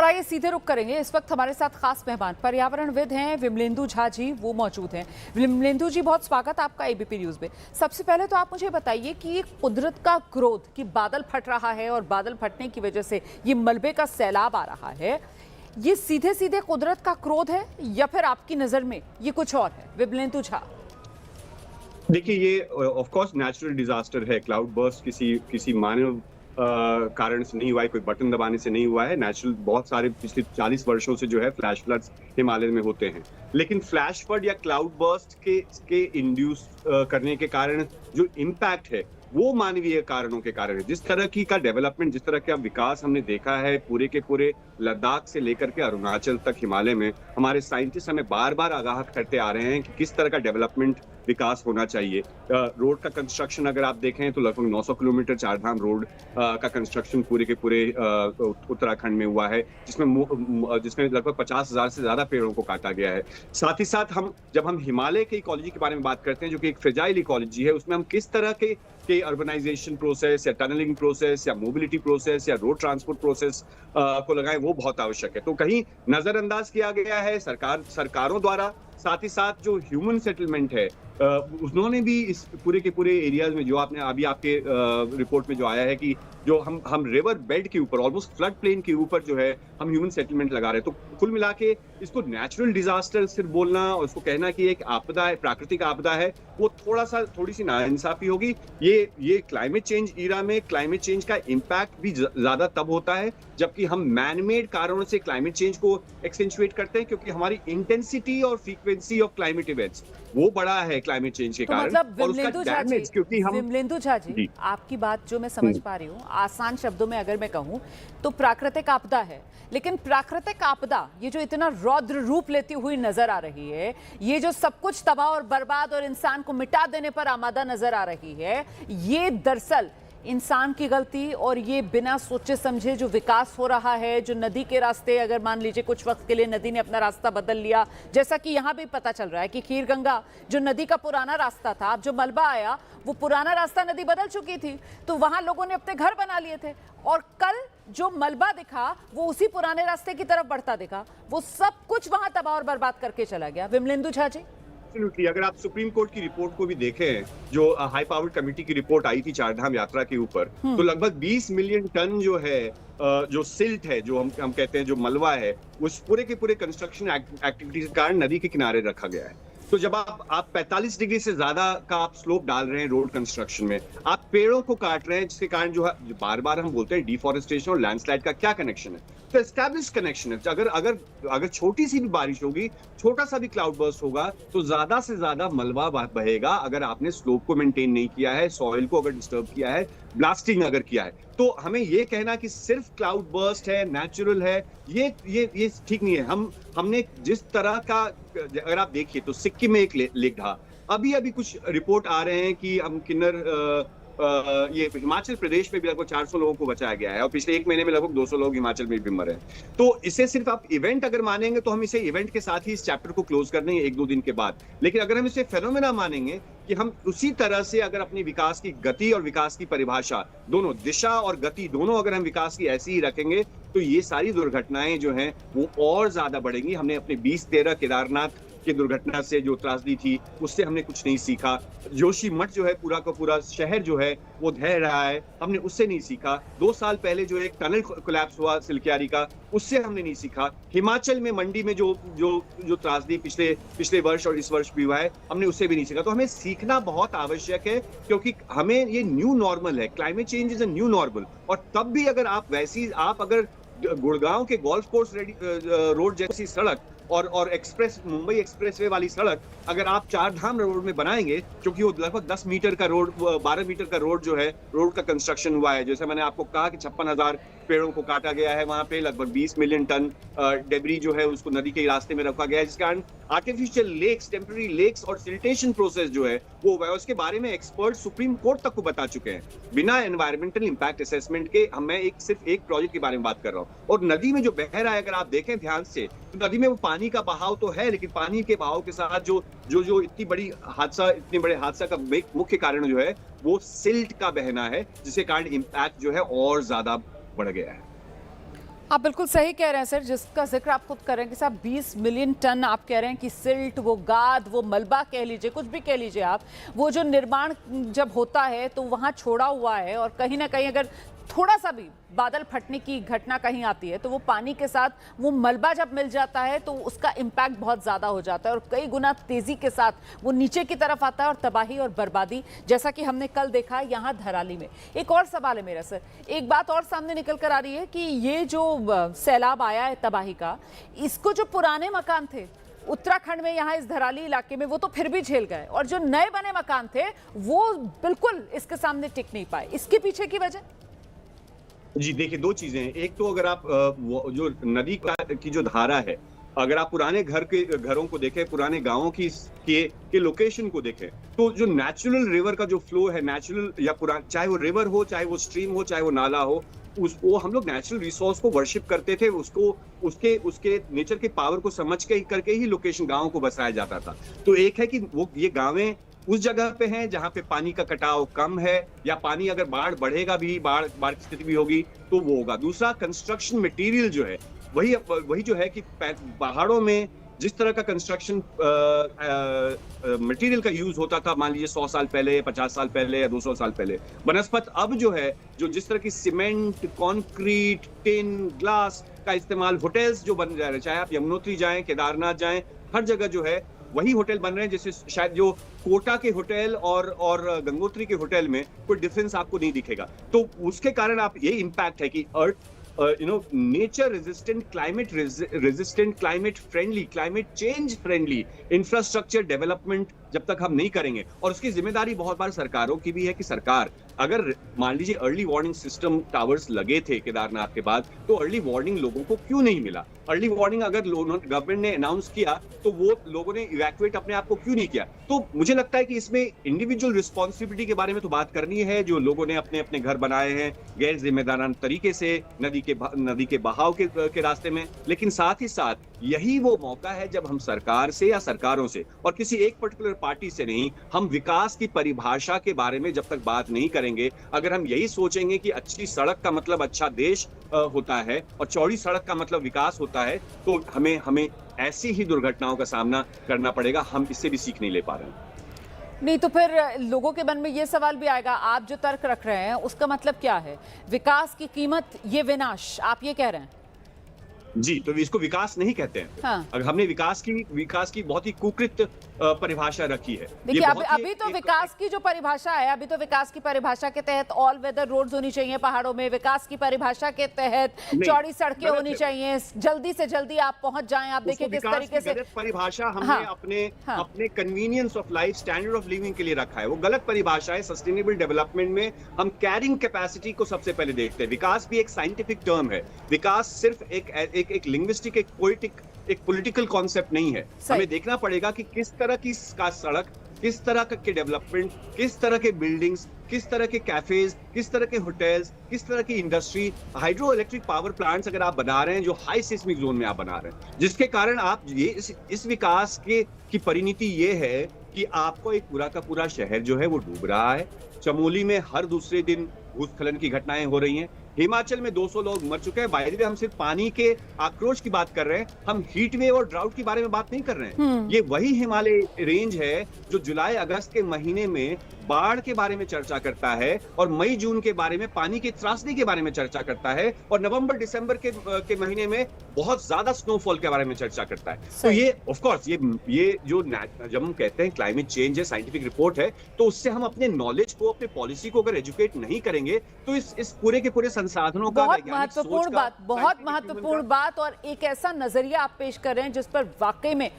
और आइए सीधे रुख करेंगे। इस वक्त हमारे साथ खास मेहमान पर्यावरणविद हैं विमलेंदु झा जी, वो मौजूद हैं। विमलेंदु जी, बहुत स्वागत आपका एबीपी न्यूज में। सबसे पहले तो आप मुझे बताइए कि ये कुदरत का क्रोध कि बादल फट रहा है और बादल फटने की वजह से ये मलबे का सैलाब आ रहा है, ये सीधे सीधे कुदरत का क्रोध है या फिर आपकी नजर में ये कुछ और है? विमलेंदु झा। देखिए, ये ऑफ कोर्स नेचुरल डिजास्टर है। क्लाउड बर्स्ट किसी मानव कारण से नहीं हुआ है, कोई बटन दबाने से नहीं हुआ है। नेचुरल बहुत सारे पिछले 40 वर्षों से जो है फ्लैश फ्लड्स हिमालय में होते हैं, लेकिन फ्लैश फ्लड या क्लाउड बर्स्ट के इंड्यूस करने के कारण जो इम्पैक्ट है वो मानवीय कारणों के कारण है। जिस तरह की का डेवलपमेंट, जिस तरह का विकास हमने देखा है पूरे के पूरे लद्दाख से लेकर के अरुणाचल तक हिमालय में, हमारे साइंटिस्ट हमें बार बार आगाह करते आ रहे हैं कि किस तरह का डेवलपमेंट विकास होना चाहिए। रोड का कंस्ट्रक्शन अगर आप देखें तो लगभग 900 किलोमीटर चारधाम रोड का कंस्ट्रक्शन पूरे के पूरे उत्तराखंड में हुआ है, जिसमें लगभग 50,000 से ज्यादा पेड़ों को काटा गया है। साथ ही साथ जब हम हिमालय के इकोलॉजी के बारे में बात करते हैं, जो कि एक फ्रेजाइल इकोलॉजी है, उसमें हम किस तरह के अर्बनाइजेशन प्रोसेस या टनलिंग प्रोसेस या मोबिलिटी प्रोसेस या रोड ट्रांसपोर्ट प्रोसेस को लगाएं, वो बहुत आवश्यक है। तो कहीं नजरअंदाज किया गया है सरकारों द्वारा। साथ ही साथ जो ह्यूमन सेटलमेंट है, उन्होंने भी इस पूरे के पूरे एरियाज में, जो आपने अभी आपके रिपोर्ट में जो आया है कि जो हम रिवर बेड के ऊपर, ऑलमोस्ट फ्लड प्लेन के ऊपर जो है हम ह्यूमन सेटलमेंट लगा रहे हैं। तो कुल मिला के इसको नेचुरल डिजास्टर सिर्फ बोलना और इसको कहना कि एक आपदा है, प्राकृतिक आपदा है, वो थोड़ी सी नाइंसाफी होगी। ये क्लाइमेट चेंज ईरा में क्लाइमेट चेंज का इम्पैक्ट भी ज्यादा तब होता है जबकि हम मैनमेड कारणों से क्लाइमेट चेंज को एक्सेंचुएट करते हैं, क्योंकि हमारी इंटेंसिटी और फ्रीक्वेंसी ऑफ क्लाइमेट इवेंट्स वो बड़ा है क्लाइमेट चेंज के कारण। मतलब और उसका डैमेज, क्योंकि हम विमलेंदु झा जी, आपकी बात जो मैं समझ पा रही हूँ, आसान शब्दों में अगर मैं कहूँ तो प्राकृतिक आपदा है, लेकिन प्राकृतिक आपदा ये जो इतना रौद्र रूप लेती हुई नजर आ रही है, ये जो सब कुछ तबाह और बर्बाद और इंसान को मिटा देने पर आमादा नजर आ रही है, ये दरअसल इंसान की गलती और ये बिना सोचे समझे जो विकास हो रहा है, जो नदी के रास्ते, अगर मान लीजिए कुछ वक्त के लिए नदी ने अपना रास्ता बदल लिया, जैसा कि यहाँ भी पता चल रहा है कि खीर गंगा जो नदी का पुराना रास्ता था, अब जो मलबा आया वो पुराना रास्ता नदी बदल चुकी थी, तो वहां लोगों ने अपने घर बना लिए थे और कल जो मलबा दिखा वो उसी पुराने रास्ते की तरफ बढ़ता दिखा, वो सब कुछ वहां तबाह और बर्बाद करके चला गया। विमलेंदु झा जी, अगर आप सुप्रीम कोर्ट की रिपोर्ट को भी देखें, जो हाई पावर्ड कमेटी की रिपोर्ट आई थी चारधाम यात्रा के ऊपर, तो लगभग 20 मिलियन टन जो है, जो सिल्ट है, जो हम कहते हैं जो मलबा है, उस पूरे के पूरे कंस्ट्रक्शन एक्टिविटीज के कारण नदी के किनारे रखा गया है। तो जब आप 45 डिग्री से ज्यादा का आप स्लोप डाल रहे हैं रोड कंस्ट्रक्शन में, आप पेड़ों को काट रहे हैं, जिसके कारण जो है बार बार हम बोलते हैं डिफॉरेस्टेशन और लैंडस्लाइड का क्या कनेक्शन है? तो एस्टैब्लिश कनेक्शन है। अगर छोटी सी भी बारिश होगी, छोटा सा भी क्लाउड बर्स्ट होगा, तो ज्यादा से ज्यादा मलबा बहेगा अगर आपने स्लोप को मेंटेन नहीं किया है, सॉइल को अगर डिस्टर्ब किया है, ब्लास्टिंग अगर किया है। तो हमें ये कहना कि सिर्फ क्लाउड बर्स्ट है, नेचुरल है, ये ठीक नहीं है। हमने जिस तरह का, अगर आप देखिए तो सिक्किम में एक लेक ढहा, अभी कुछ रिपोर्ट आ रहे हैं कि हम ये हिमाचल प्रदेश में भी लगभग 400 लोगों को बचाया गया है और पिछले 1 महीने में लगभग 200 लोग हिमाचल में भी मरे हैं। तो इसे सिर्फ आप इवेंट अगर मानेंगे तो हम इसे इवेंट के साथ ही इस चैप्टर को क्लोज कर देंगे 1-2 दिन के बाद, लेकिन अगर हम इसे फेनोमेना मानेंगे कि हम उसी तरह से अगर अपनी विकास की गति और विकास की परिभाषा, दोनों दिशा और गति दोनों अगर हम विकास की ऐसी ही रखेंगे, तो ये सारी दुर्घटनाएं जो हैं वो और ज्यादा बढ़ेंगी। हमने अपने 2013 केदारनाथ की दुर्घटना से जो त्रासदी थी, उससे हमने कुछ नहीं सीखा। जोशीमठ जो है, पूरा का पूरा शहर जो है वो ढह रहा है, हमने उससे नहीं सीखा। 2 साल पहले जो एक टनल कोलैप्स हुआ सिलक्यारी का, उससे हमने नहीं सीखा। हिमाचल में मंडी में जो त्रासदी पिछले वर्ष और इस वर्ष भी हुआ है, हमने उससे भी नहीं सीखा। तो हमें सीखना बहुत आवश्यक है, क्योंकि हमें ये न्यू नॉर्मल है। Climate change is a new normal. और तब भी अगर आप अगर गुड़गांव के गोल्फ कोर्स रोड जैसी सड़क और मुंबई एक्सप्रेसवे वाली सड़क अगर आप चारधाम रोड में बनाएंगे, क्योंकि वो लगभग 10 मीटर का रोड, 12 मीटर का रोड जो है, रोड का कंस्ट्रक्शन हुआ है। जैसे मैंने आपको कहा कि 56,000 पेड़ों को काटा गया है, वहां पे लगभग 20 मिलियन टन डेब्री जो है उसको नदी के रास्ते में रखा गया है, जिस कारण आर्टिफिशियल लेक्स, टेम्पररी लेक्स और सिल्टेशन प्रोसेस जो है वो हुआ है। उसके बारे में एक्सपर्ट सुप्रीम कोर्ट तक को बता चुके हैं। बिना एनवायरमेंटल इंपैक्ट असेसमेंट के मैं सिर्फ एक प्रोजेक्ट के बारे में बात कर रहा हूँ। और नदी में जो बह रहा है, अगर आप देखें ध्यान से, तो नदी में वो पानी का बहाव तो है, लेकिन पानी के बहाव के साथ जो इतने बड़े हादसा का मुख्य कारण जो है वो सिल्ट का बहना है, जिसके कारण इम्पैक्ट जो है और ज्यादा बढ़ गया है। आप बिल्कुल सही कह रहे हैं सर, जिसका जिक्र आप खुद कर रहे हैं कि साहब 20 मिलियन टन आप कह रहे हैं कि सिल्ट, वो गाद, वो मलबा कह लीजिए, कुछ भी कह लीजिए आप, वो जो निर्माण जब होता है तो वहाँ छोड़ा हुआ है, और कहीं ना कहीं अगर थोड़ा सा भी बादल फटने की घटना कहीं आती है तो वो पानी के साथ वो मलबा जब मिल जाता है तो उसका इम्पैक्ट बहुत ज़्यादा हो जाता है और कई गुना तेज़ी के साथ वो नीचे की तरफ आता है और तबाही और बर्बादी, जैसा कि हमने कल देखा यहाँ धराली में। एक और सवाल है मेरा सर, एक बात और सामने निकल कर आ रही है कि ये जो सैलाब आया है तबाही का, इसको जो पुराने मकान थे उत्तराखंड में, यहाँ इस धराली इलाके में, वो तो फिर भी झेल गए, और जो नए बने मकान थे वो बिल्कुल इसके सामने टिक नहीं पाए। इसके पीछे की वजह? जी देखिए, दो चीजें हैं। एक तो अगर आप वो जो नदी की जो धारा है, अगर आप पुराने घरों को देखें, पुराने गांवों के लोकेशन को देखें, तो जो नेचुरल रिवर का जो फ्लो है, नेचुरल या चाहे वो रिवर हो, चाहे वो स्ट्रीम हो, चाहे वो नाला हो, वो हम लोग नेचुरल रिसोर्स को वर्शिप करते थे, उसको उसके नेचर के पावर को समझ के करके ही लोकेशन गांवों को बसाया जाता था। तो एक है कि वो ये गांवें उस जगह पे हैं जहां पे पानी का कटाव कम है, या पानी अगर बाढ़ बढ़ेगा भी, बाढ़ की स्थिति भी होगी तो वो होगा। दूसरा, कंस्ट्रक्शन मटेरियल जो है वही जो है कि पहाड़ों में जिस तरह का कंस्ट्रक्शन मटेरियल का यूज होता था, मान लीजिए 100 साल पहले, 50 साल पहले या 200 साल पहले, बनस्पत अब जो है, जो जिस तरह की सीमेंट, कंक्रीट, टिन, ग्लास का इस्तेमाल, होटल्स जो बन जा रहे हैं, चाहे आप यमुनोत्री जाएं, केदारनाथ जाएं, हर जगह जो है वही होटल बन रहे हैं, जैसे शायद जो कोटा के होटल और गंगोत्री के होटल में कोई डिफरेंस आपको नहीं दिखेगा। तो उसके कारण आप ये इम्पैक्ट है कि earth nature resistant, climate resistant, climate friendly, climate change friendly infrastructure development जब तक हम नहीं करेंगे, और उसकी जिम्मेदारी बहुत बार सरकारों की भी है कि सरकार, अगर मान लीजिए अर्ली वार्निंग सिस्टम टावर्स लगे थे केदारनाथ के बाद, तो अर्ली वार्निंग लोगों को क्यों नहीं मिला? अर्ली वार्निंग अगर गवर्नमेंट ने अनाउंस किया तो वो लोगों ने इवैक्यूएट अपने आप को क्यों नहीं किया? तो मुझे लगता है कि इसमें इंडिविजुअल रिस्पॉन्सिबिलिटी के बारे में तो बात करनी है, जो लोगों ने अपने अपने घर बनाए हैं गैर जिम्मेदाराना तरीके से नदी के बहाव के रास्ते में, लेकिन साथ ही साथ यही वो मौका है जब हम सरकार से या सरकारों से, और किसी एक पर्टिकुलर पार्टी से नहीं, हम विकास की परिभाषा के बारे में जब तक बात नहीं करेंगे, अगर हम यही सोचेंगे कि अच्छी सड़क का मतलब अच्छा देश होता है और चौड़ी सड़क का मतलब विकास होता है, तो हमें ऐसी ही दुर्घटनाओं का सामना करना पड़ेगा। हम इससे भी सीख नहीं ले पा रहे हैं। नहीं तो फिर लोगों के मन में ये सवाल भी आएगा, आप जो तर्क रख रहे हैं उसका मतलब क्या है? विकास की कीमत ये विनाश, आप ये कह रहे हैं? जी, तो इसको विकास नहीं कहते हैं। हाँ। अगर हमने विकास की बहुत ही कुकृत परिभाषा रखी है। देखिए, अभी तो विकास की जो परिभाषा है, अभी तो विकास की परिभाषा के तहत ऑल वेदर रोड्स होनी चाहिए पहाड़ों में, विकास की परिभाषा के तहत चौड़ी सड़कें होनी चाहिए, जल्दी से जल्दी आप पहुंच जाएं। आप देखिए किस तरीके से परिभाषा हमने अपने convenience of life, standard of living के लिए रखा है, वो गलत परिभाषा है। सस्टेनेबल डेवलपमेंट में हम कैरिंग कैपेसिटी को सबसे पहले देखते हैं। विकास भी एक साइंटिफिक टर्म है। विकास सिर्फ एक लिंग्विस्टिक, एक पोएटिक, एक पॉलिटिकल कॉन्सेप्ट नहीं है। हमें देखना पड़ेगा कि किस तरह की सड़क, किस तरह के डेवलपमेंट, किस तरह के बिल्डिंग्स, किस तरह के कैफेज, किस तरह के होटल्स, किस तरह की industry, hydro electric power plants अगर आप बना रहे हैं जो हाई सिस्मिक जोन में आप बना रहे हैं, जिसके कारण आप ये इस विकास की परिणति ये है कि आपको एक पूरा का पूरा शहर जो है वो डूब रहा है। चमोली में हर दूसरे दिन भूस्खलन की घटनाएं हो रही हैं। हिमाचल में 200 लोग मर चुके हैं। बाय द वे, हम सिर्फ पानी के आक्रोश की बात कर रहे हैं, हम हीट वेव और ड्राउट के बारे में बात नहीं कर रहे हैं। ये वही हिमालय रेंज है जो जुलाई अगस्त के महीने में बाढ़ के बारे में चर्चा करता है, और मई जून के बारे में पानी की त्रासदी के बारे में चर्चा करता है, और नवंबर दिसंबर के महीने में बहुत ज्यादा स्नोफॉल के बारे में चर्चा करता है। तो ये ऑफ कोर्स ये जो जब हम कहते हैं क्लाइमेट चेंज है, साइंटिफिक रिपोर्ट है, तो उससे हम अपने नॉलेज को, अपने पॉलिसी को अगर एजुकेट नहीं करेंगे तो इस पूरे के पूरे संसाधनों का, बहुत महत्वपूर्ण बात, और एक ऐसा नजरिया आप पेश कर रहे हैं जिस पर वाकई में